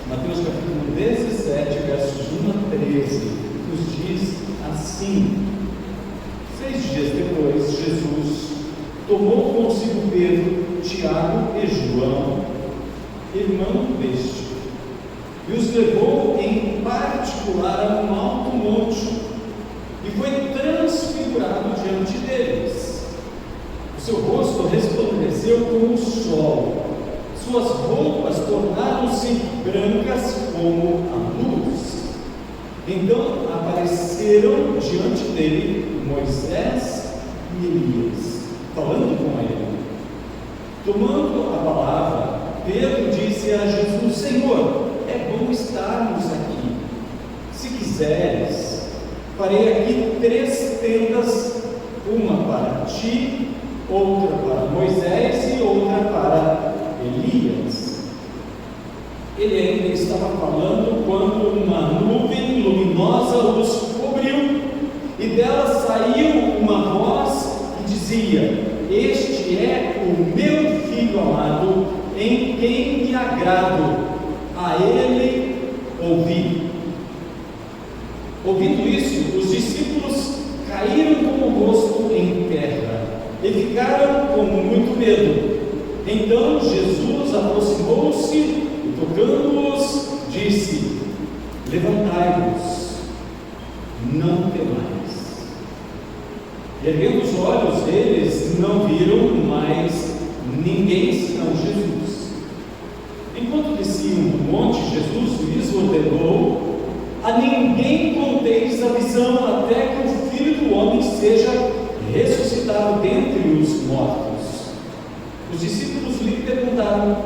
Mateus capítulo 17, versos 1 a 13, nos diz assim: 6 dias depois, Jesus tomou consigo Pedro, Tiago e João, irmão deste, e os levou em particular a um alto monte, e foi transfigurado diante deles. O seu rosto resplandeceu como o sol, suas roupas tornaram-se brancas como a luz. Então apareceram diante dele Moisés e Elias, falando com ele. Tomando a palavra, Pedro disse a Jesus: Senhor, é bom estarmos aqui. Se quiseres, farei aqui 3 tendas, uma para ti, outra para Moisés e outra para Elias. Ele ainda estava falando quando uma nuvem luminosa os cobriu, e dela saiu uma voz que dizia: Este é o meu Filho amado, em quem me agrado, a ele ouvi. Ouvindo isso, os discípulos caíram com o rosto em terra e ficaram com muito medo. Então Jesus aproximou-se e, tocando-os, disse: Levantai-vos, não temais. E erguendo os olhos, eles não viram mais ninguém senão Jesus. Enquanto desciam do monte, Jesus lhes ordenou: a ninguém conteis a visão, até que o Filho do Homem seja ressuscitado dentre os mortos. Os discípulos lhe perguntaram: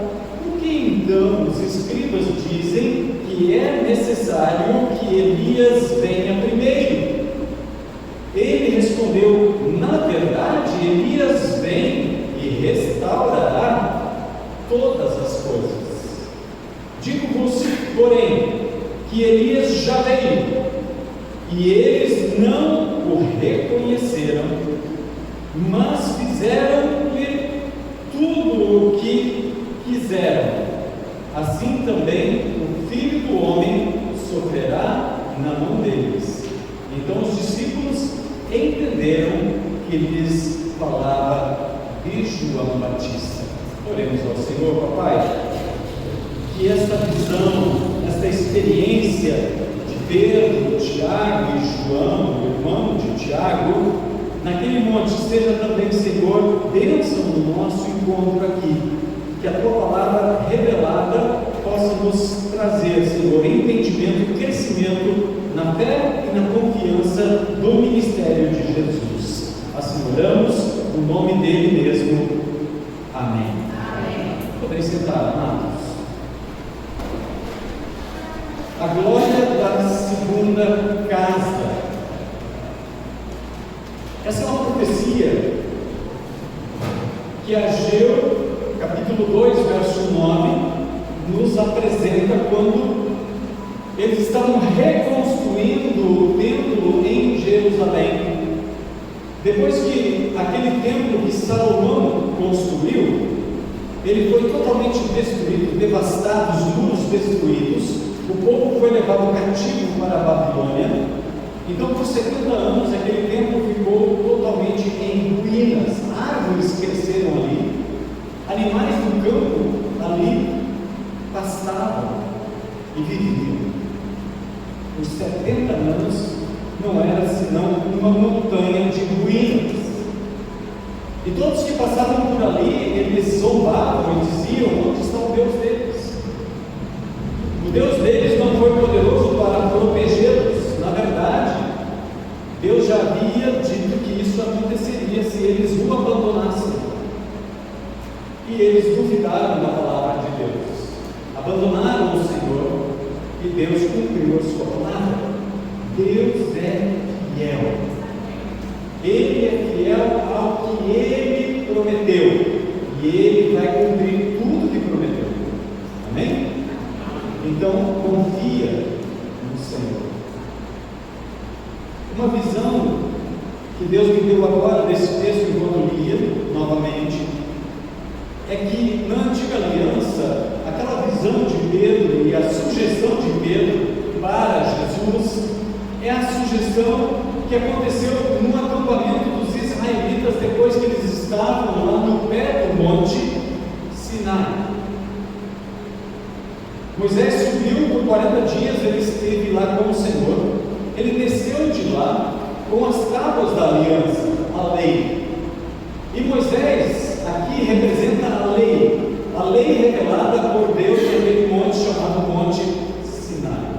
por que então os escribas dizem que é necessário que Elias venha primeiro? Ele respondeu: na verdade, Elias vem e restaurará todas as coisas. Digo-vos, porém, que Elias já veio, e eles não o reconheceram, mas fizeram-lhe tudo o que quiseram. Assim também o Filho do Homem sofrerá na mão deles. Então os discípulos entenderam que lhes falava de João Batista. Oremos ao Senhor. Papai, que esta visão, esta experiência de Pedro, Tiago e João, o irmão de Tiago, naquele monte, seja também, Senhor, bênção no nosso encontro aqui. Que a Tua palavra revelada possa nos trazer, Senhor, entendimento e crescimento na fé e na confiança do ministério de Jesus. Assim oramos, no nome dele mesmo. Amém. Amém. Podem sentar, amados. A glória da segunda casa. Essa é uma profecia que Ageu, capítulo 2, verso 9, nos apresenta quando eles estavam reconstruindo o templo em Jerusalém. Depois que aquele templo que Salomão construiu, ele foi totalmente destruído, devastado, os muros destruídos. O povo foi levado cativo para a Babilônia. Então, por 70 anos, aquele templo ficou totalmente em ruínas. Árvores cresceram ali, animais do campo ali pastavam e viviam. Por 70 anos, não era senão uma montanha de ruínas. E todos que passavam por ali, eles zombavam e diziam: onde está o Deus deles? O Deus deles não foi poderoso para protegê-los. Na verdade, Deus já havia dito que isso aconteceria se eles o abandonassem. E eles duvidaram da palavra de Deus, abandonaram o Senhor, e Deus cumpriu a sua palavra. Deus é fiel. Ele é fiel ao que Ele prometeu, e Ele vai cumprir tudo que prometeu. Amém? Então, confia no Senhor. Uma visão que Deus me deu agora desse texto, enquanto lia novamente, é que na antiga aliança, aquela visão de Pedro e a sugestão Pedro para Jesus é a sugestão que aconteceu no acampamento dos israelitas depois que eles estavam lá no pé do monte Sinai. Moisés subiu por 40 dias, ele esteve lá com o Senhor, ele desceu de lá com as tábuas da aliança, a lei. E Moisés aqui representa a lei revelada por Deus naquele monte chamado Monte Sinai.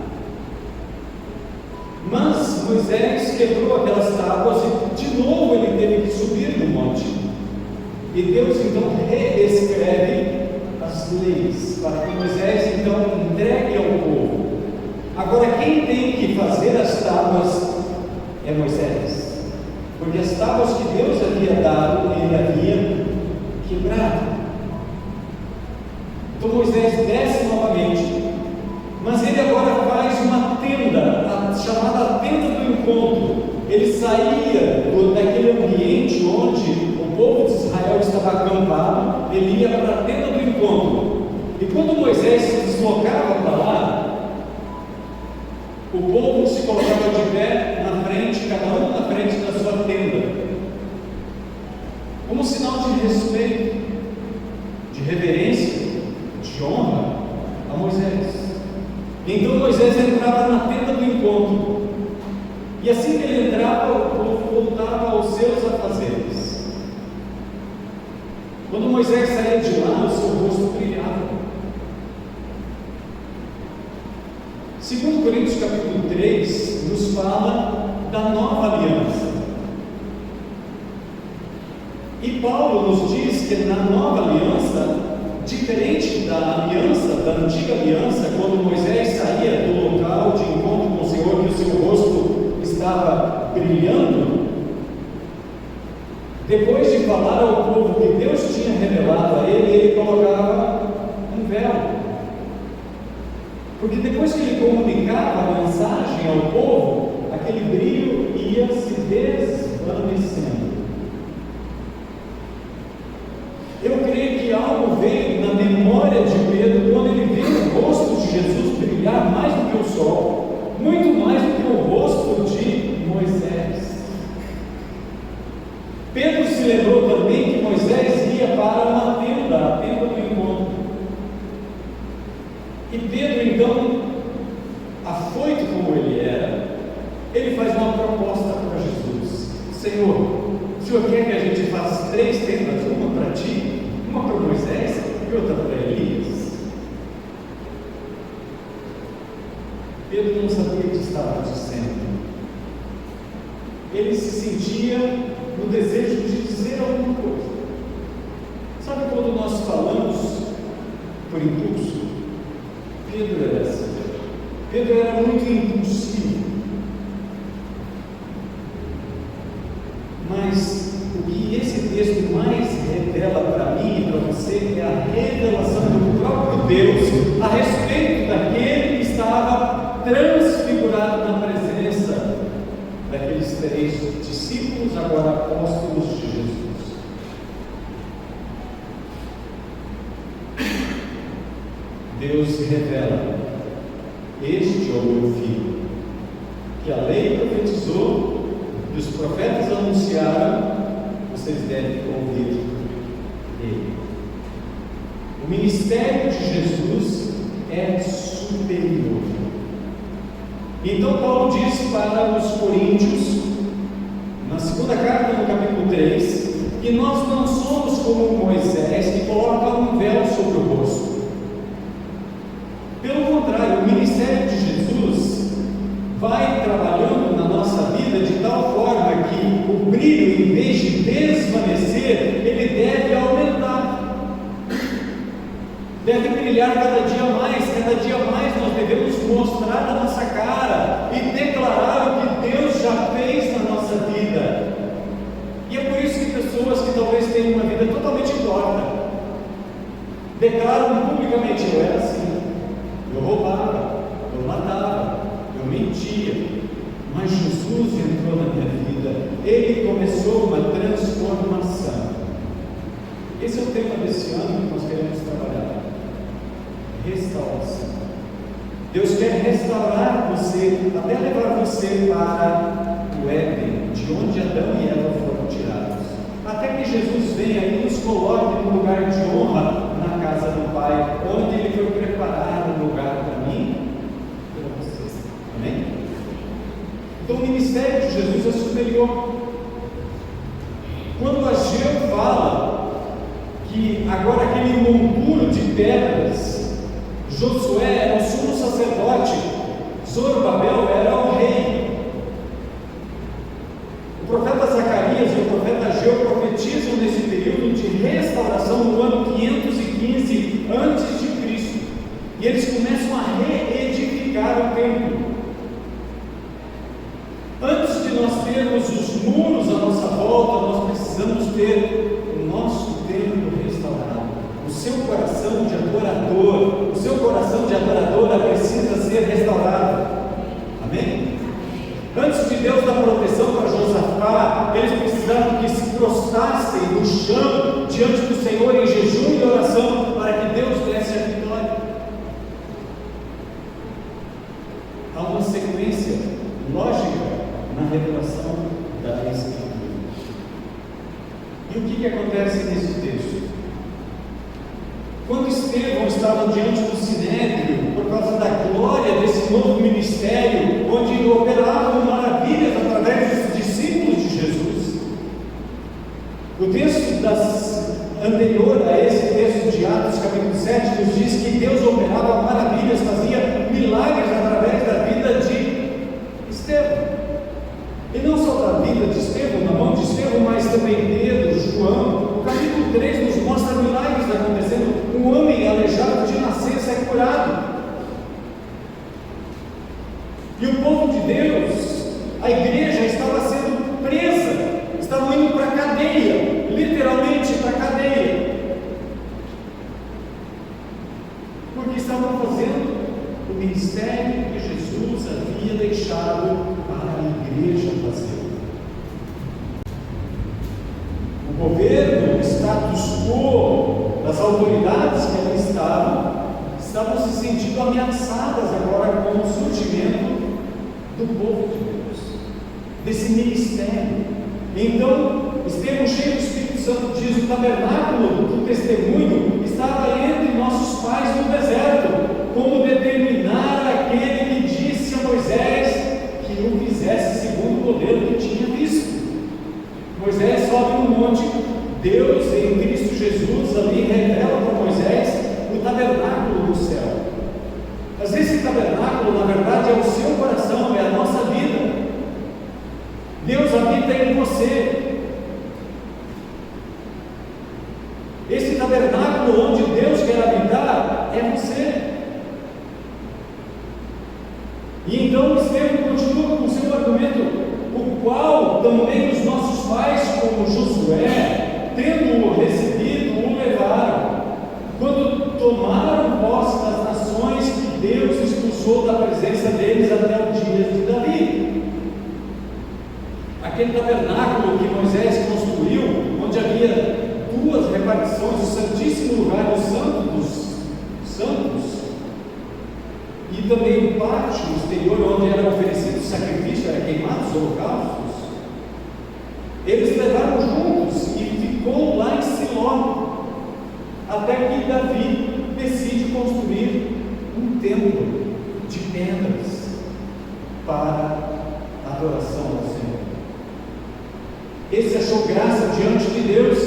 Mas Moisés quebrou aquelas tábuas e de novo ele teve que subir no monte. E Deus então reescreve as leis para que Moisés então entregue ao povo. Agora quem tem que fazer as tábuas é Moisés, porque as tábuas que Deus havia dado, ele havia quebrado. Então Moisés desce novamente, mas ele agora faz uma tenda, a chamada tenda do encontro. Ele saía daquele ambiente onde o povo de Israel estava acampado, ele ia para a tenda do encontro. E quando Moisés se deslocava para lá, o povo se colocava de pé na frente, cada um na frente da sua tenda, como sinal de respeito, de reverência, de honra a Moisés. Então Moisés entrava na tenda do encontro, e assim que ele entrava, o povo voltava aos seus afazeres. Quando Moisés saía de lá, o seu rosto brilhava. 2 Coríntios capítulo 3 nos fala da nova aliança. E Paulo nos diz que na nova aliança, diferente da aliança, da antiga aliança, quando Moisés saía do local de encontro com o Senhor, que o seu rosto estava brilhando, depois de falar ao povo que Deus tinha revelado a ele, ele colocava um véu. Porque depois que ele comunicava a mensagem ao povo, aquele brilho ia se desvanecendo. Eu creio que algo veio na memória de Pedro quando ele viu o rosto de Jesus brilhar mais do que o sol, muito mais do que o rosto de Moisés. Pedro se lembrou também que Moisés ia para uma tenda, a tenda do encontro. E Pedro, então, afoito como ele era, ele faz uma proposta para Jesus: Senhor, o Senhor quer que a gente faça 3 tendas, uma para ti, uma para Moisés e outra para Elias? Pedro não sabia o que estava dizendo. Ele se sentia no desejo de dizer alguma coisa. Sabe quando nós falamos por impulso? Pedro era assim. Pedro era muito impulsivo. Mas o que esse texto mais revela para mim e para você é a revelação do próprio Deus a respeito daquele que estava transfigurado na presença daqueles 3 discípulos, agora apóstolos de Jesus. Deus se revela: este é o meu filho, que a lei profetizou, que os profetas anunciaram, vocês devem ouvir ele. O ministério de Jesus é superior. Então Paulo disse para os coríntios, na segunda carta, no capítulo 3, que nós não somos como Moisés, que coloca um véu sobre o rosto. Pelo contrário, o ministério de Jesus vai trabalhando na nossa vida de tal forma que o brilho, em vez de desvanecer, ele deve aumentar, deve brilhar cada dia mais nós devemos mostrar a nossa cara e declarar o que Deus já fez na nossa vida. E é por isso que pessoas que talvez tenham uma vida totalmente torta declaram publicamente: eu era assim, eu roubava, eu matava, eu mentia, mas Jesus entrou na minha vida, Ele começou uma transformação. Esse é o tema desse ano que nós queremos trabalhar: restauração. Deus quer restaurar você, até levar você para o Éden, de onde Adão e Eva foram tirados. Até que Jesus venha e nos coloque no lugar de honra na casa do Pai, onde Ele foi preparar um lugar para mim e para você. Amém? Então o ministério de Jesus é superior. Quando Ageu fala que agora aquele monturo de pedras, Josué era o sumo sacerdote, Zorobabel era o rei. O profeta Zacarias e o profeta Ageu profetizam nesse período de restauração no ano 515 a.C. E eles começam a reedificar o templo. Antes de nós termos os muros à nossa volta, nós precisamos ter o nosso templo restaurado. O seu coração de adorador, o seu coração de adoradora precisa ser restaurado. Amém? Antes de Deus dar proteção para Josafá, eles precisavam que se prostrassem no chão diante do Senhor em jejum e oração para que Deus desse a vitória. Há uma sequência lógica na revelação da Escritura. E o que acontece nesse texto? Quando Estevão estava diante do Sinédrio, por causa da glória desse novo ministério, onde operavam maravilhas através dos discípulos de Jesus, o texto anterior a esse texto de Atos capítulo 7 nos diz que Deus operava maravilhas, fazia milagres através da vida de Estevão. E não só da vida de Estevão, na mão de Estevão, mas também Pedro, João. O capítulo 3 nos mostra milagres acontecendo. Um homem aleijado de nascença é curado. E o povo de Deus, a igreja, estava sendo presa, estavam indo para a cadeia, literalmente para a cadeia, porque estavam fazendo o ministério que Jesus havia deixado para a igreja fazer. O governo, o status quo das autoridades que ali estavam se sentindo ameaçadas agora com o surgimento do povo de Deus, desse ministério. Então, Estevão, cheio do Espírito Santo, diz: o tabernáculo do testemunho estava entre nossos pais no deserto, como determinara aquele que disse a Moisés que o fizesse segundo o modelo que tinha visto. Moisés sobe no monte, Deus em Cristo Jesus ali revela para Moisés o tabernáculo do céu. Mas esse tabernáculo, na verdade, é o seu coração, é a nossa vida. Deus habita em você. Esse tabernáculo onde Deus quer habitar é você. E então Estevão continua com o seu argumento, o qual também os nossos pais, como Josué, tendo-o recebido, o levaram, quando tomaram posse das nações que Deus expulsou da presença deles até o dia de Davi. Aquele tabernáculo que Moisés construiu, onde havia duas repartições, o Santíssimo Lugar, o Santo dos Santos, e também o pátio exterior, onde era oferecido sacrifício, era queimado os holocaustos. Eles levaram juntos e ficou lá em Siló, até que Davi decide construir um templo de pedras para a adoração ao Senhor. Esse achou graça diante de Deus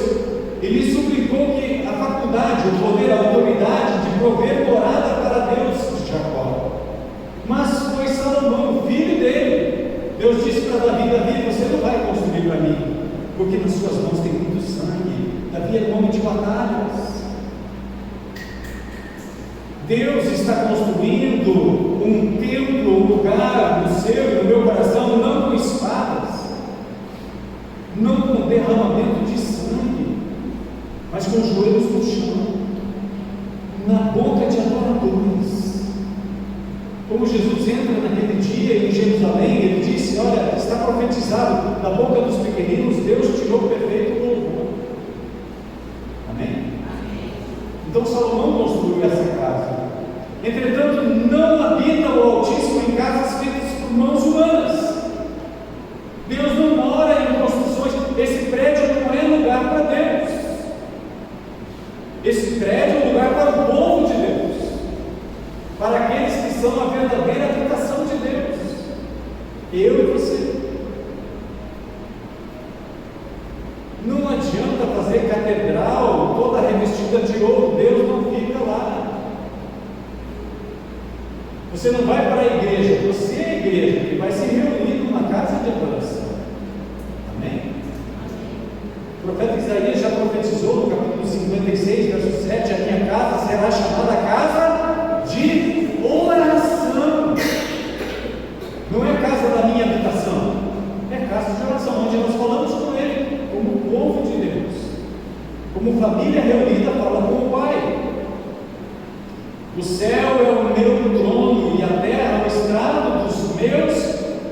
e lhe suplicou que a faculdade, o poder, a autoridade de prover morada para Deus de Jacó. Mas foi Salomão, o filho dele. Deus disse para Davi: Davi, você não vai construir para mim, porque nas suas mãos tem muito sangue. Davi é um homem de batalhas. Deus está construindo um templo, um lugar no seu e no meu coração, não com espadas, não com derramamento de sangue, mas com os joelhos no chão, na boca de adoradores. Como Jesus entra naquele dia em Jerusalém, ele disse: olha, está profetizado, da boca dos pequeninos Deus tirou o perfeito louvor. Amém? Então Salomão construiu essa casa. Entretanto, não habita aqueles que são a verdadeira habitação de Deus, eu e você. Não adianta fazer catedral toda revestida de ouro, Deus não fica lá. Você não vai para a igreja, você é a igreja que vai se reunir numa casa de adoração. Amém? O profeta Isaías já profetizou no capítulo 56, verso 7: a minha casa será chamada casa de oração. Não é casa da minha habitação, é casa de oração, onde nós falamos com Ele, como povo de Deus, como família reunida, fala com o Pai. O céu é o meu trono e a terra é o estrado dos meus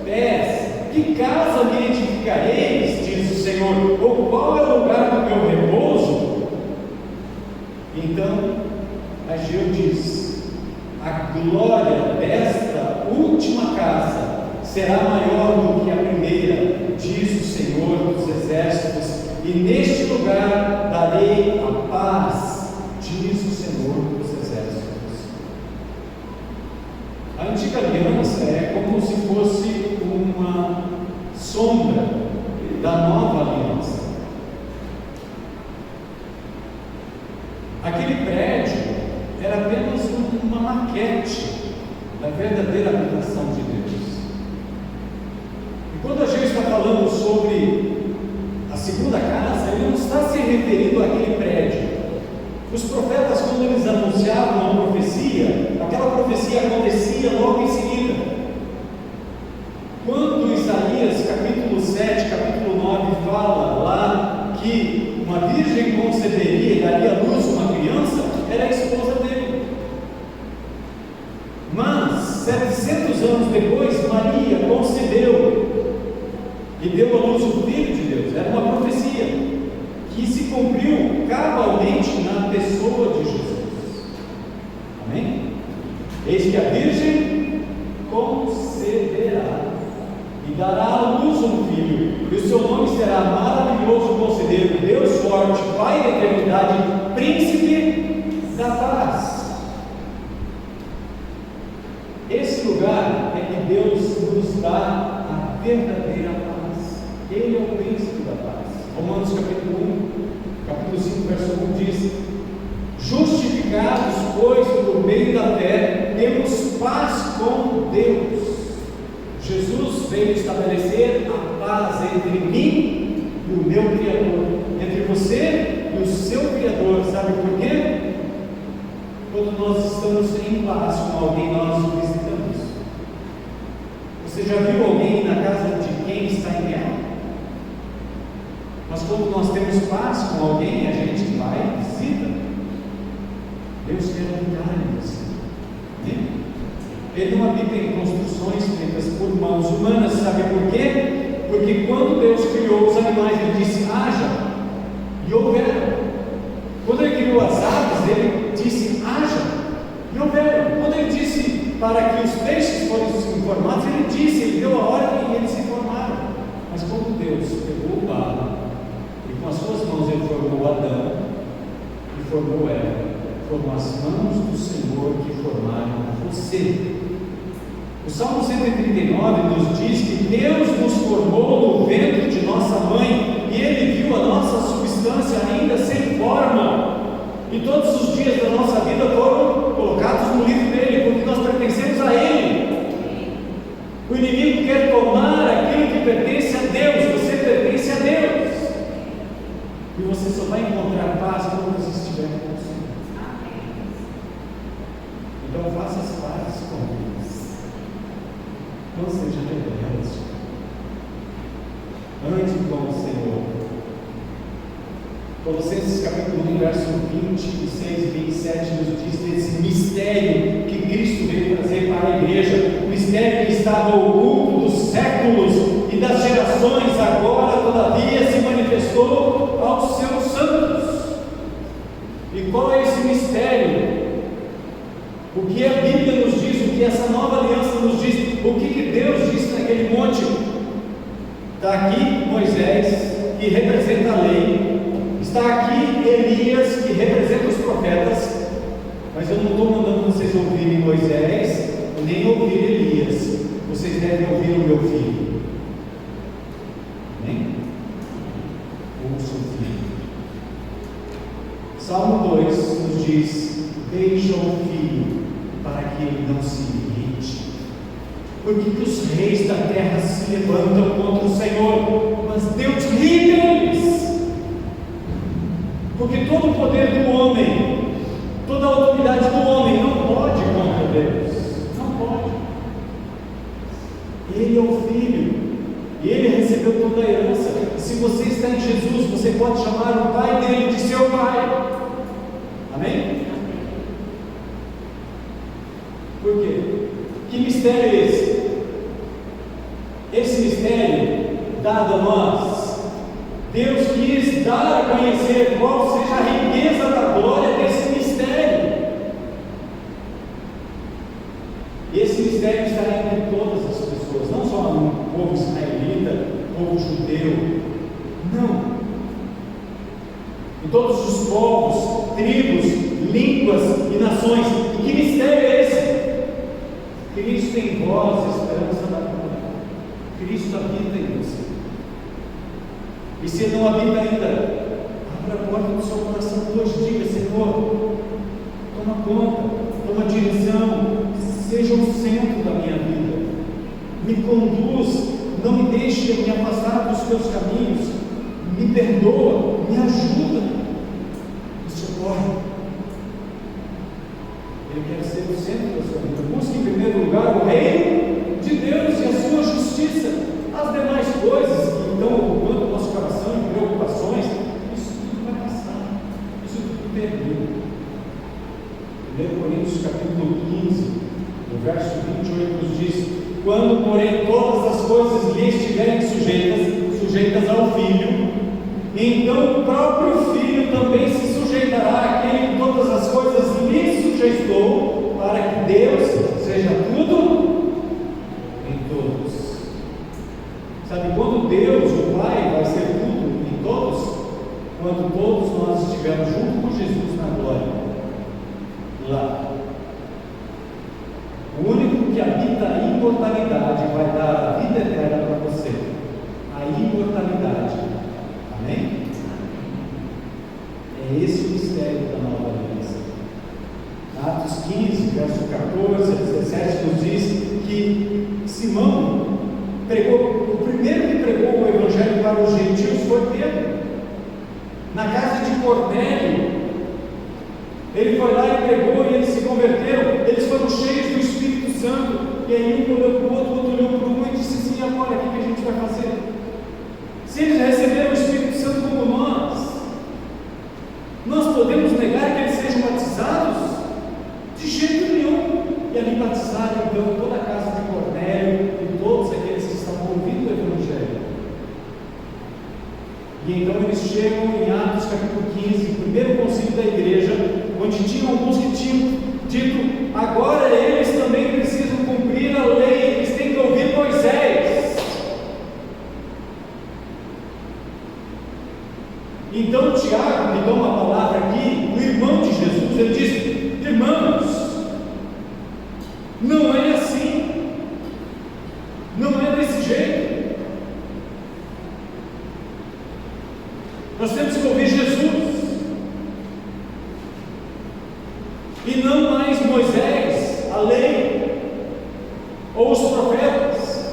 pés. Que casa me edificareis, diz o Senhor, ou qual é o lugar do meu repouso? Então, Ageu diz: a glória desta última casa será maior do que a primeira, diz o Senhor dos exércitos, e neste lugar darei a paz, diz o Senhor dos exércitos. A antiga aliança é como se fosse uma sombra da nova aliança. Aquele prédio era apenas uma maquete da verdadeira habitação de Deus. E quando a gente está falando sobre a segunda casa, ele não está se referindo àquele prédio. Os profetas, quando eles anunciavam uma profecia, aquela profecia acontecia logo em seguida. Quando Isaías, capítulo 7, capítulo 9, fala lá que uma virgem conceberia e daria à luz uma criança, era a esposa dele. Mas, 700 anos depois, Maria concebeu e deu à luz o Filho de Deus. Era uma profecia que se cumpriu cabalmente na pessoa de Jesus. Amém? Eis que a virgem conceberá e dará à luz um filho, e o seu nome será Maravilhoso Conselheiro, Deus Forte, Pai da Eternidade, Príncipe da Paz. Esse lugar é que Deus nos dá a verdadeira paz. Ele é o Príncipe da Paz. Romanos capítulo 1, capítulo 5, verso 1 diz: justificados, pois, por meio da fé, temos paz com Deus. Jesus veio estabelecer a paz entre mim e o meu Criador, entre você e o seu Criador. Sabe por quê? Quando nós estamos em paz com alguém, nós o visitamos. Você já viu alguém na casa de quem está em guerra? Mas quando nós temos paz com alguém, a gente vai e visita. Deus quer habitar em você. Ele não habita em construções feitas por mãos humanas. Sabe por quê? Porque quando Deus criou os animais, Ele disse: haja, e houveram. Quando Ele criou as aves, Ele disse: haja, e houveram. Quando Ele disse para que os peixes fossem formados, Ele disse, Ele deu a ordem e eles se formaram. Mas quando Deus pegou o barro e com as suas mãos Ele formou Adão e formou Eva, foram as mãos do Senhor que formaram você. O Salmo 139 nos diz que Deus nos formou no ventre de nossa mãe e Ele viu a nossa substância ainda sem forma, e todos os dias da nossa vida foram colocados no livro dele, porque nós pertencemos a Ele. O inimigo quer tomar aquilo que pertence a Deus. Você pertence a Deus, e você só vai encontrar paz quando você estiver com o Senhor. Então faça as pazes com Deus. Não seja rebelde. Ande com o Senhor. Colossenses capítulo 1, verso 26 e 27 nos diz desse mistério que Cristo veio trazer para a igreja. O mistério que estava oculto dos séculos e das gerações, agora todavia se manifestou aos seus santos. E qual é esse mistério? O que a Bíblia nos diz, o que essa nova aliança nos diz, o que Deus disse naquele monte? Está aqui Moisés, que representa a lei, está aqui Elias, que representa os profetas, Mas eu não estou mandando vocês ouvirem Moisés, nem ouvir Elias. Vocês devem ouvir o meu filho. Amém? Ouça o filho. Salmo 2 nos diz: deixa o filho, para que ele não se irrite. Por que os reis da terra se levantam contra o Senhor? Mas Deus ri deles. Porque todo o poder do homem, toda a autoridade do homem não pode contra Deus. Não pode. Ele é o filho, e ele recebeu toda a herança. Se você está em Jesus, você pode chamar o pai dele de seu pai. Amém? Por quê? Que mistério é esse? Esse mistério dado a nós, Deus quis dar a conhecer qual seja a riqueza da glória desse mistério. E esse mistério está entre todas as pessoas, não só no povo israelita, povo judeu, não. Em todos os povos, tribos, línguas e nações. E que mistério é esse? Cristo em vós, esperança da glória. Cristo habita em você. E se não habita ainda, abra a porta do seu coração hoje, diga: Senhor, toma conta, toma direção, seja o centro da minha vida, me conduz, não me deixe me afastar dos teus caminhos, me perdoa, me ajuda, me socorre. Ele quer ser o centro da sua vida. Busque em primeiro lugar o reino de Deus e a sua justiça. As demais coisas que estão ocupando o nosso coração e preocupações, isso tudo vai passar, isso tudo termina. 1 Coríntios capítulo 15, no verso 28 nos diz: quando porém todas as coisas lhe estiverem sujeitas ao Filho, então o próprio Filho também se sujeitará àquele que todas as coisas lhe sujeitou, para que Deus seja tudo em todos. Sabe quando Deus, o Pai, vai ser tudo em todos? Quando todos nós estivermos junto com Jesus na glória, lá. O único que habita a imortalidade vai dar a vida eterna para você, a imortalidade. Amém? É esse o mistério da nova aliança. Atos 15, verso 14 a 17 nos diz que Simão pregou, o primeiro que pregou o evangelho para os gentios foi Pedro. Na casa de Cornélio, ele foi lá e pregou e eles se converteram. Eles foram cheios do Espírito Santo. E aí um olhou para o outro, outro olhou para um e disse assim: agora o que a gente vai fazer? Se eles receberam o Espírito Santo como nós podemos negar que eles sejam batizados? De jeito nenhum. E ali batizaram então toda a casa de Cornélio e todos aqueles que estavam ouvindo o Evangelho. E então eles chegam em Atos capítulo 15, o primeiro concílio da igreja, onde tinham alguns que tinham dito: agora eles também precisam cumprir a lei, eles têm que ouvir Moisés. Então Tiago, que toma a palavra aqui, o irmão de Jesus, ele diz: irmãos, não é assim, não é desse jeito. Nós temos que ouvir Jesus e não mais Moisés, a lei ou os profetas.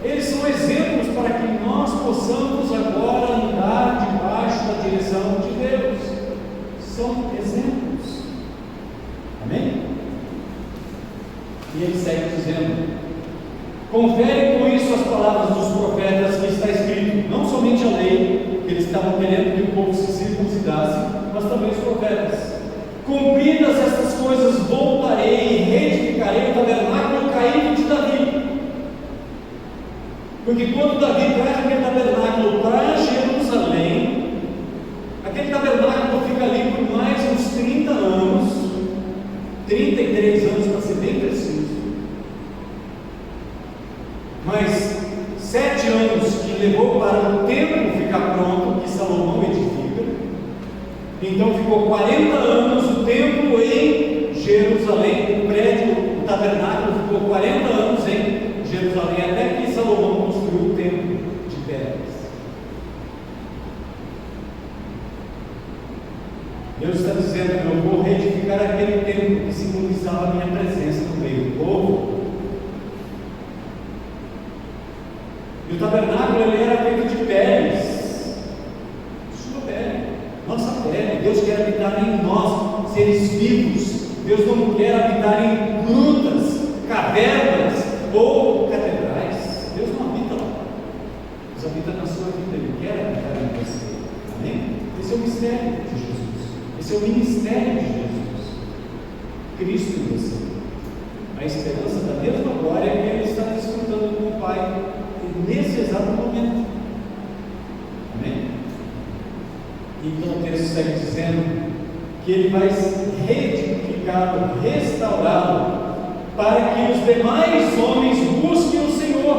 Eles são exemplos para que nós possamos agora andar debaixo da direção de Deus. São exemplos. Amém? E ele segue dizendo: confere com isso as palavras dos profetas que está escrito, não somente a lei, que eles estavam querendo que o povo se circuncidasse, mas também os profetas. Cumpridas estas coisas, voltarei e reedificarei o tabernáculo caído de Davi. Porque quando Davi traz aquele tabernáculo para Jerusalém, aquele tabernáculo fica ali por mais uns 30 anos, 33 anos para ser bem preciso. Mas 7 anos que levou para o templo ficar pronto, que Salomão edifica. Então ficou 40 anos o templo em Jerusalém, o prédio, o tabernáculo ficou 40 anos em Jerusalém, até que Salomão construiu o templo de pedras. Deus está dizendo: eu vou reedificar aquele templo que simbolizava a minha presença no meio do povo. E o tabernáculo ele era feito de peles, sua pele, nossa pele. Deus quer habitar em nós, seres vivos. Deus não quer habitar em grutas, cavernas ou catedrais. Deus não habita lá. Deus habita na sua vida, Ele quer habitar em você. Amém? Esse é o mistério de Jesus. Esse é o ministério de Jesus. Cristo em você. A esperança da mesma glória que Ele está desfrutando com o Pai nesse exato momento. Amém? Então o texto segue dizendo que Ele vai reedificá-lo, restaurá-lo, para que os demais homens busquem o Senhor.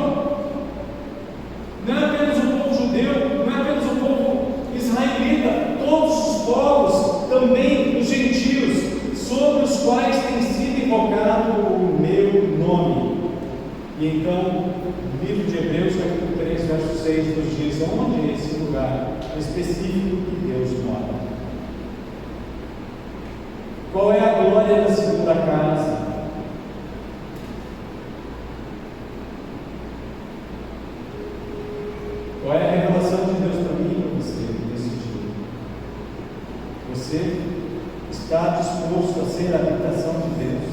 Não é apenas o povo judeu, não é apenas o povo israelita, todos os povos, também os gentios, sobre os quais tem sido invocado o meu nome. E então, no livro de Hebreus, capítulo 3, verso 6, nos diz onde é esse lugar específico que Deus mora. Qual é a glória da segunda casa? Qual é a revelação de Deus para mim e para você nesse dia? Você está disposto a ser a habitação de Deus,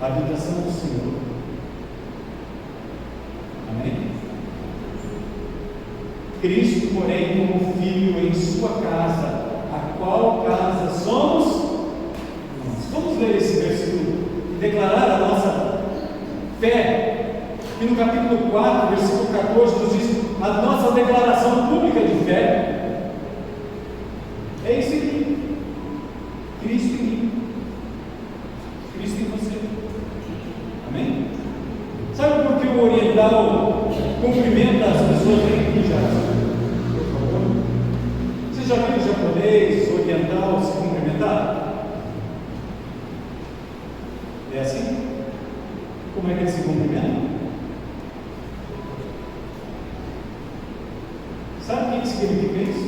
a habitação do Senhor? Amém? Cristo, porém, como Filho em sua casa, a qual casa somos nós. Vamos ler esse versículo e declarar a nossa fé. E no capítulo 4, versículo 14, nos diz a nossa declaração pública de fé. É isso aqui. Cristo em mim. Cristo em você. Amém? Sabe por que o oriental cumprimenta as pessoas em Hijaz? Por favor. Você já viu o japonês, o oriental se cumprimentar? É assim? Como é que eles se cumprimentam? Sabe o que significa isso?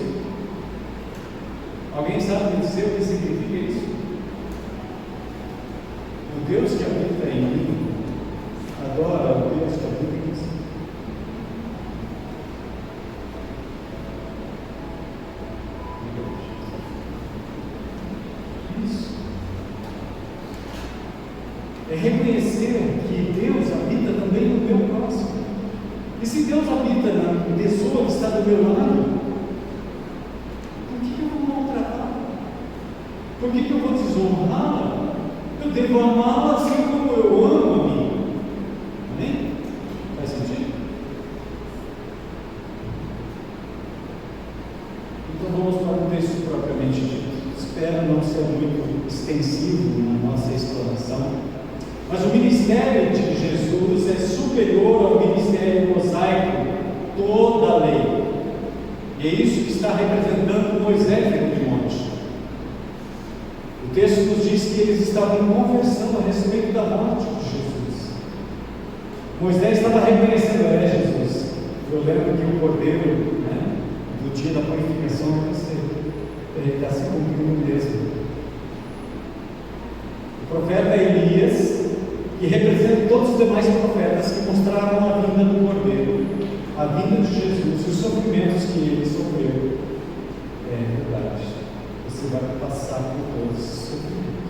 Alguém sabe me dizer o que significa isso? O Deus que habita em mim adora o Deus que habita em você. Isso é reconhecer que Deus habita também no meu próximo. E se Deus habita na pessoa que está do meu lado, por que eu vou maltratá-la? Por que eu vou desonrá-la? Eu devo amá-la assim como eu amo a mim. Amém? Faz sentido? Então vamos para o texto propriamente dito. Espero não ser muito extensivo na nossa exploração. Mas o ministério de Jesus é superior ao ministério mosaico, toda a lei. E é isso que está representando Moisés no monte. O texto nos diz que eles estavam conversando a respeito da morte de Jesus. Moisés estava reconhecendo: é Jesus. Eu lembro que o cordeiro, do dia da purificação, ele está se cumprindo mesmo. O profeta Elias, que representa todos os demais profetas que mostravam a vinda do Cordeiro, a vinda de Jesus e os sofrimentos que ele sofreu. É verdade, você vai passar por todos esses sofrimentos.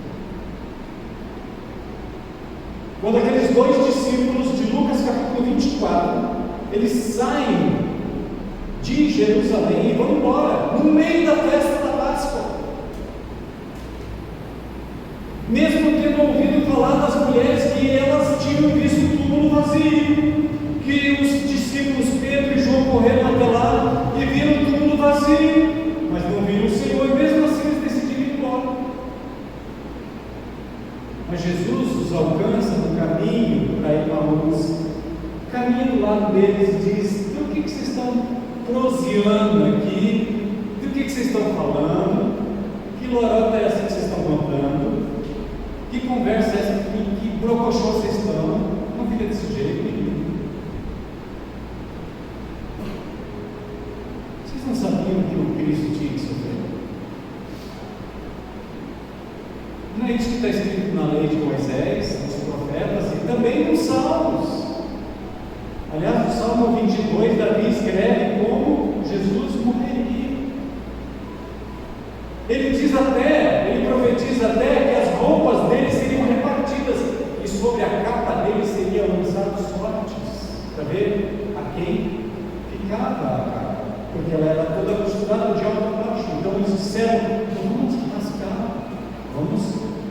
Quando aqueles dois discípulos de Lucas capítulo 24, eles saem de Jerusalém e vão embora, no meio da festa da Páscoa, mesmo tendo ouvido falar das mulheres que elas tinham visto o túmulo vazio, que os discípulos Pedro e João correram até lá e viram o túmulo vazio, mas não viram o Senhor, e mesmo assim eles decidiram ir embora. Mas Jesus os alcança no caminho para Emaús, caminho do lado deles e diz: do que vocês estão proseando aqui? Do que vocês estão falando? Que lorota é essa que vocês estão contando? Que conversa é essa? Que brocochô vocês estão? Não fica desse jeito, menino. Vocês não sabiam que o Cristo tinha que sofrer? Não é isso que está escrito na lei de Moisés, nos profetas e também nos Salmos. Aliás, no Salmo 22, Davi escreve como Jesus morreria. Ele profetiza até que as roupas dele seriam repartidas e sobre a capa dele seriam lançados sortes, para ver a quem ficava a capa, porque ela era toda costurada de alto a baixo. Então eles disseram: vamos rasgar, vamos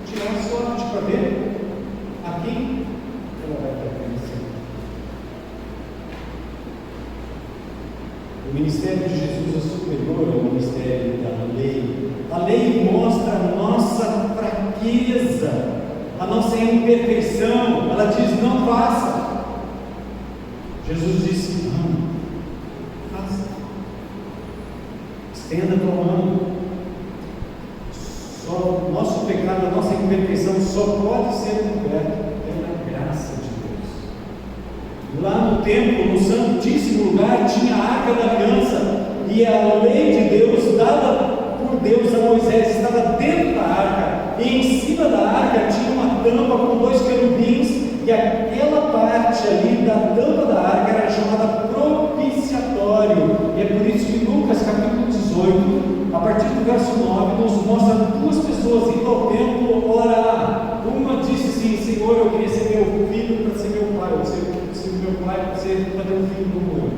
tirar sorte para ver a quem ela vai pertencer. O ministério de Jesus é superior ao ministério da lei. A lei mostra a nossa fraqueza, a nossa imperfeição. Ela diz: não faça. Jesus disse: não, faça. Estenda a tua mão. Só nosso pecado, a nossa imperfeição só pode ser coberto pela graça de Deus. Lá no templo, no santíssimo lugar, tinha a arca da aliança, e a lei de Deus dada por Deus a Moisés estava dentro da arca, e em cima da arca tinha uma tampa com 2 querubins, e aquela parte ali da tampa da arca era chamada propiciatório. E é por isso que Lucas capítulo 18, a partir do verso 9, nos mostra 2 pessoas indo ao templo orar. Uma disse assim: Senhor, eu queria ser meu filho para ser meu pai, ou ser meu pai para ter um filho como eu,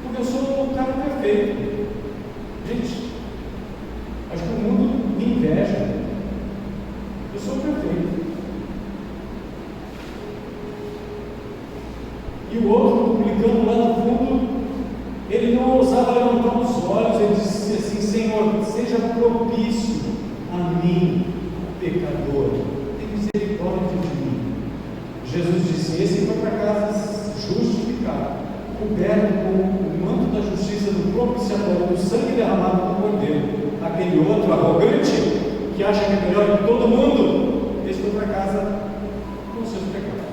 porque eu sou um cara perfeito. Gente, acho que o mundo me inveja. Eu sou perfeito. E o outro, publicando lá no fundo, ele não ousava levantar os olhos. Ele disse assim: Senhor, seja propício a mim, pecador, tem misericórdia de mim. Jesus disse: esse foi para casa justificado, coberto com o manto da justiça do propiciatório, do sangue derramado do Cordeiro. Aquele outro arrogante, que acha que é melhor que todo mundo, esse foi para casa com os seus pecados.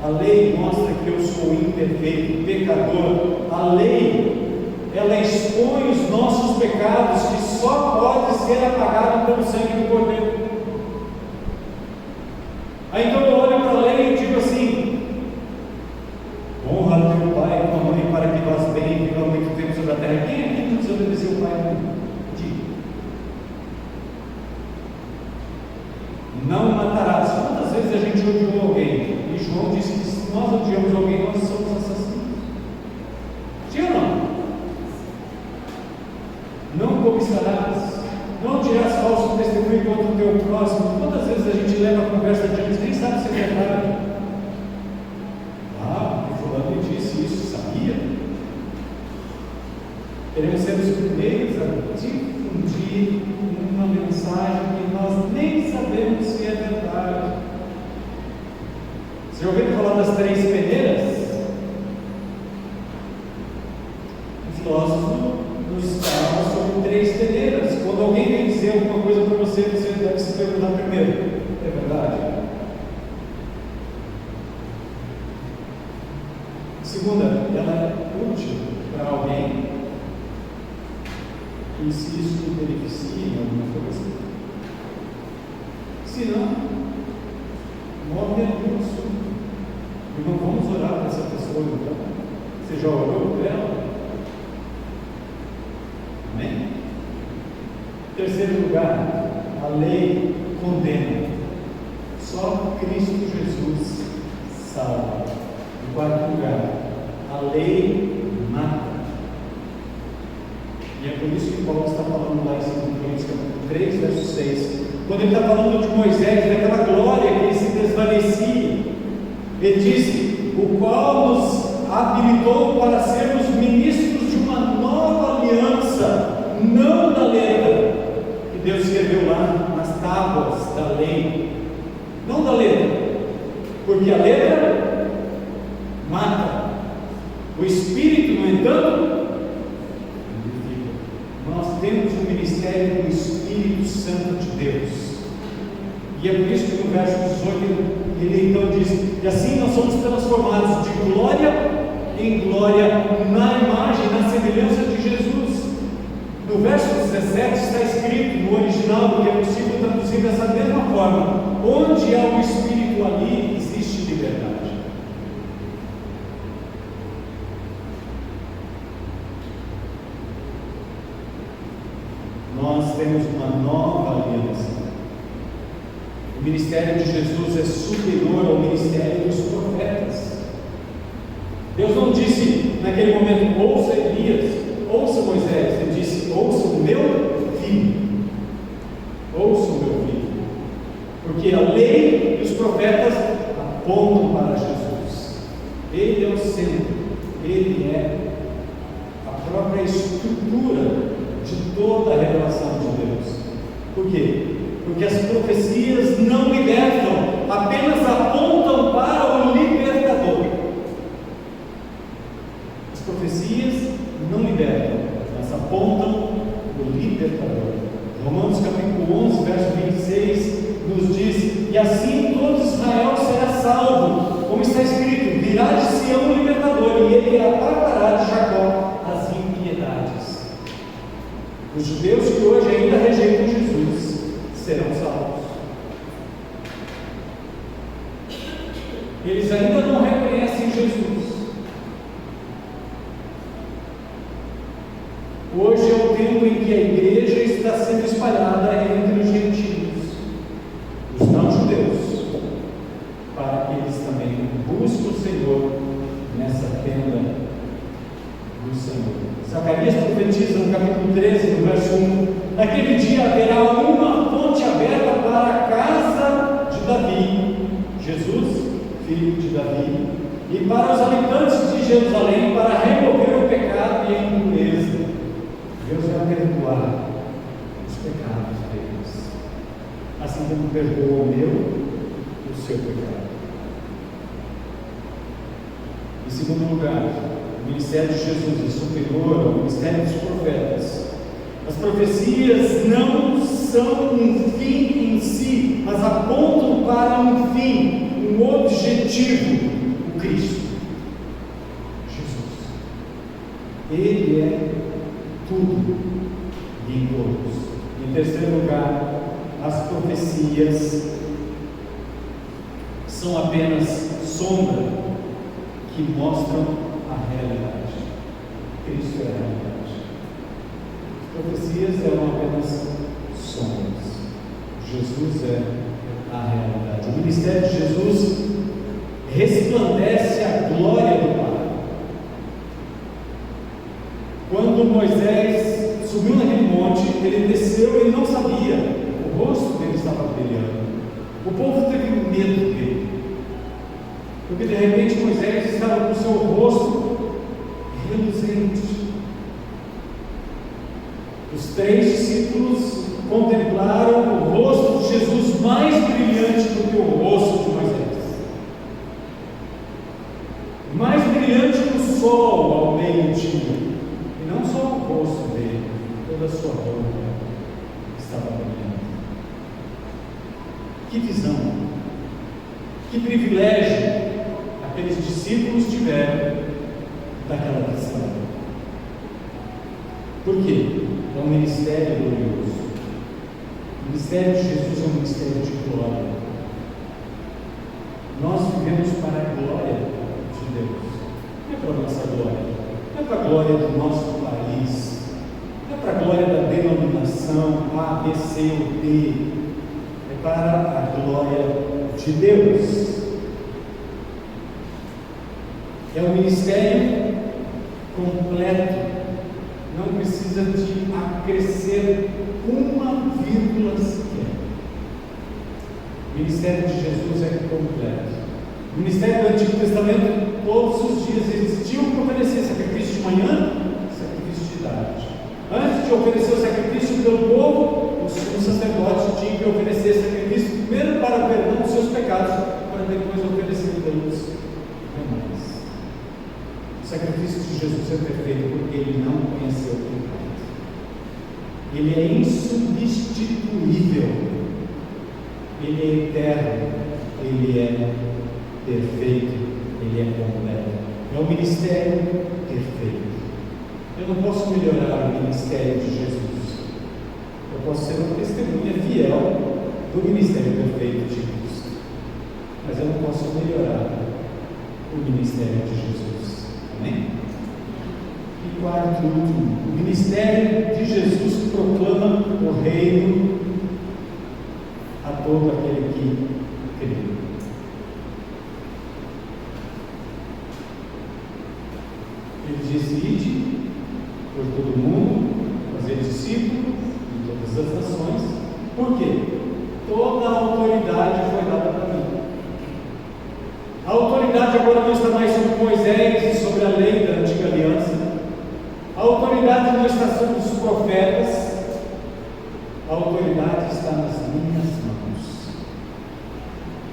A lei mostra que eu sou imperfeito, pecador. A lei, ela expõe os nossos pecados, que só pode ser apagado pelo sangue do Cordeiro. Aí então eu olho para a lei e digo assim: honra teu pai e tua mãe, para que vás bem e viva muito tempo sobre a terra. Quem aqui não desobedeceu o pai e a mãe? Não matarás. Quantas vezes a gente odiou alguém? E João disse que se nós odiamos alguém, nós somos assassinos. Sim ou não? Não cobiçarás. Não dirás falso testemunho contra o teu próximo. Quantas vezes a gente leva a conversa adiante, nem sabe se é verdade? Ah, porque fulano me disse isso, sabia? Queremos ser os primeiros a difundir uma mensagem que nós nem sabemos se é verdade. Você já ouviu falar das 3 peneiras? O filósofo nos fala sobre 3 peneiras. Quando alguém vem dizer alguma coisa para você, você deve se perguntar primeiro: é verdade? Segunda, ela é útil para alguém, e se isso beneficia em alguma coisa. Se não, morre ali no assunto. E não vamos orar para essa pessoa, então. Você já orou por ela? Amém? Terceiro lugar, a lei condena. Só Cristo Jesus salva. Em quarto lugar, a lei mata. E é por isso que Paulo está falando lá em 2 Coríntios capítulo 3, verso 6, quando ele está falando de Moisés, daquela glória que ele se desvanecia. Ele disse: o qual nos habilitou para sermos ministros de uma nova aliança, não da letra que Deus escreveu lá nas tábuas da lei, não da letra, porque a letra mata, o Espírito, no entanto, nós temos um ministério Deus. E é por isso que no verso 18 ele então diz: e assim nós somos transformados de glória em glória na imagem, na semelhança de Jesus. No verso 17 está escrito, no original, porque é possível traduzir dessa mesma forma: onde há o Espírito, ali existe liberdade. Nós temos uma nova aliança. O ministério de Jesus é superior ao ministério dos profetas. Deus não disse naquele momento: ouça Elias, ouça Moisés. Ele disse: ouça o meu filho. Ouça o meu filho. Porque a lei e os profetas apontam para Jesus. Ele é o centro. Ele é a própria estrutura de toda a revelação de Deus. Por quê? Porque as profecias não libertam, apenas apontam para o libertador. As profecias não libertam, mas apontam para o libertador. Romanos capítulo 11, verso 26 nos diz: e assim todo Israel será salvo, como está escrito: virá de Sião o libertador, e ele apartará de Jacó as impiedades. Os judeus que hoje ainda rejeitam Jesus serão salvos. Eles ainda não reconhecem Jesus. Hoje é o tempo em que a igreja está sendo espalhada entre os gentios, os não-judeus, para que eles também busquem o Senhor nessa tenda do Senhor. Zacarias profetiza no capítulo 13, no verso 1: naquele dia haverá uma fonte aberta para a casa de Davi, Jesus, filho de Davi, e para os habitantes de Jerusalém, para remover o pecado e a impureza. Deus vai perdoar os pecados deles, assim como perdoou o meu e o seu pecado. Em segundo lugar, o ministério de Jesus é superior ao ministério dos profetas. As profecias não são um fim em si, mas apontam para um fim, um objetivo: o Cristo, Jesus. Ele é tudo e em todos. Em terceiro lugar, as profecias são apenas sombra que mostram a realidade. Cristo é a realidade. As profecias eram apenas sombras. Jesus é a realidade. O ministério de Jesus resplandece a glória do Pai. Quando Moisés subiu naquele monte, ele desceu e não sabia, o rosto dele estava brilhando. O povo teve medo dele, porque de repente Moisés estava com o seu rosto reluzente. Os 3 discípulos contemplaram o rosto de Jesus mais brilhante do que o rosto de Moisés, mais brilhante que o sol ao meio-dia. E não só o rosto dele, toda a sua roupa estava brilhando. Que visão, que privilégio aqueles discípulos tiveram daquela visão. Por quê? É um ministério glorioso. O ministério de Jesus é um ministério de glória. Nós vivemos para a glória de Deus, não é para a nossa glória, não é para a glória do nosso país, não é para a glória da denominação A, B, C ou D, é para a glória de Deus. É um ministério completo, não precisa de acrescer uma vírgula sequer. O ministério de Jesus é completo. O ministério do Antigo Testamento, todos os dias eles tinham que oferecer sacrifício de manhã, sacrifício de tarde. Antes de oferecer o sacrifício pelo povo, o sacerdote tinha que oferecer sacrifício primeiro para o perdão dos seus pecados, para depois oferecer pelos demais. O sacrifício de Jesus é perfeito porque ele não conheceu o pecado. Ele é insubstituível, Ele é eterno, Ele é perfeito, Ele é completo. É um ministério perfeito. Eu não posso melhorar o ministério de Jesus. Eu posso ser uma testemunha fiel do ministério perfeito de Cristo, mas eu não posso melhorar o ministério de Jesus. Amém? E quarto e último, o ministério de Jesus proclama o reino a todo aquele que crê. Ele diz: ide por todo mundo, fazer discípulos de todas as nações. Por quê? Toda a autoridade foi dada para mim. A autoridade agora não está mais sobre Moisés e sobre a lei da antiga aliança. A autoridade não está sobre os profetas. A autoridade está nas minhas mãos.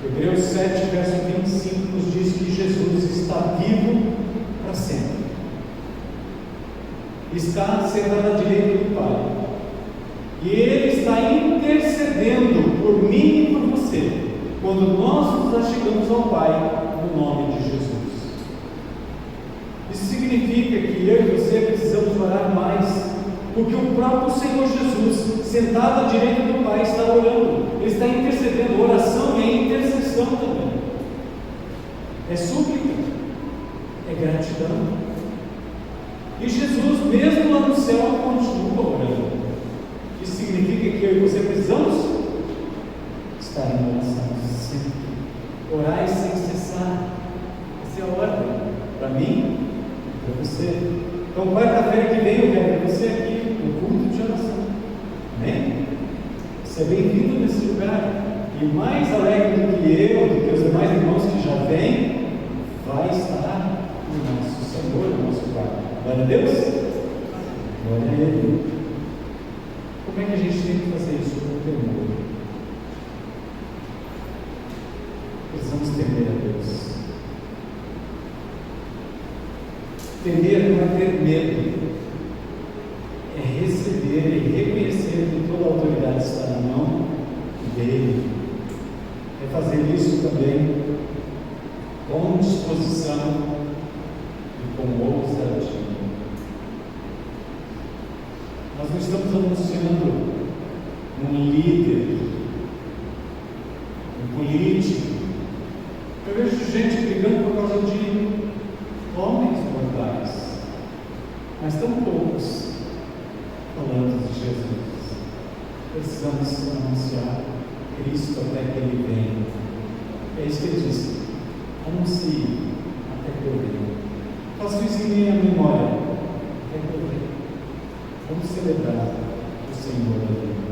Hebreus 7, verso 25 nos diz que Jesus está vivo para sempre. Está sentado à direita do Pai. E Ele está intercedendo por mim e por você, quando nós nos achegamos ao Pai, no nome de Jesus. Isso significa que eu e você precisamos orar mais, porque o próprio Senhor Jesus, sentado à direita do Pai, está orando. Ele está intercedendo. Oração é intercessão também. É súplica, é gratidão. E Jesus, mesmo lá no céu, continua orando. Isso significa que eu e você precisamos estar em oração sempre. Orar sem cessar. Essa é a ordem para mim e para você. Então, quarta-feira que vem eu quero ver você aqui no culto de oração. Amém? Você é bem-vindo nesse lugar. E mais alegre do que eu, do que os demais irmãos que já vêm, vai estar o nosso Senhor, o nosso Pai. Glória a Deus? Glória a Ele. Como é que a gente tem que fazer isso com temor? Precisamos temer a Deus. Temer não é ter medo, é receber e reconhecer que toda a autoridade está na mão dele. É fazer isso também com disposição e com ousadia. Nós não estamos anunciando um líder, um político. Eu vejo gente brigando por causa de homens mortais, mas tão poucos falando de Jesus. Precisamos anunciar Cristo até que Ele venha. É isso que Ele disse: anuncie até que eu venha. Faço isso em minha memória até que eu venha. Vamos celebrar o Senhor da vida.